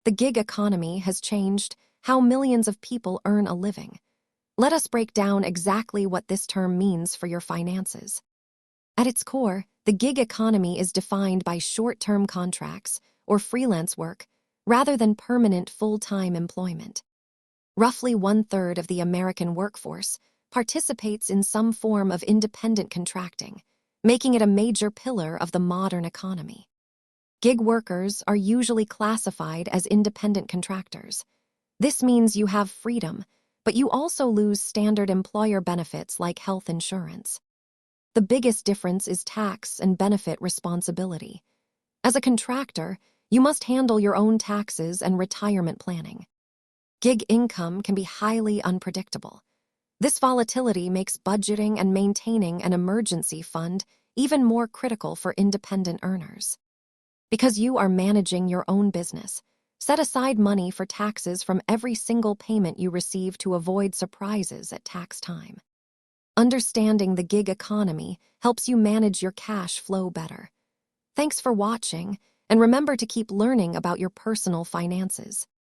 The gig economy has changed how millions of people earn a living. Let us break down exactly what this term means for your finances. At its core, the gig economy is defined by short-term contracts or freelance work rather than permanent full-time employment. Roughly one-third of the American workforce participates in some form of independent contracting, making it a major pillar of the modern economy. Gig workers are usually classified as independent contractors. This means you have freedom, but you also lose standard employer benefits like health insurance. The biggest difference is tax and benefit responsibility. As a contractor, you must handle your own taxes and retirement planning. Gig income can be highly unpredictable. This volatility makes budgeting and maintaining an emergency fund even more critical for independent earners. Because you are managing your own business, set aside money for taxes from every single payment you receive to avoid surprises at tax time. Understanding the gig economy helps you manage your cash flow better. Thanks for watching, and remember to keep learning about your personal finances.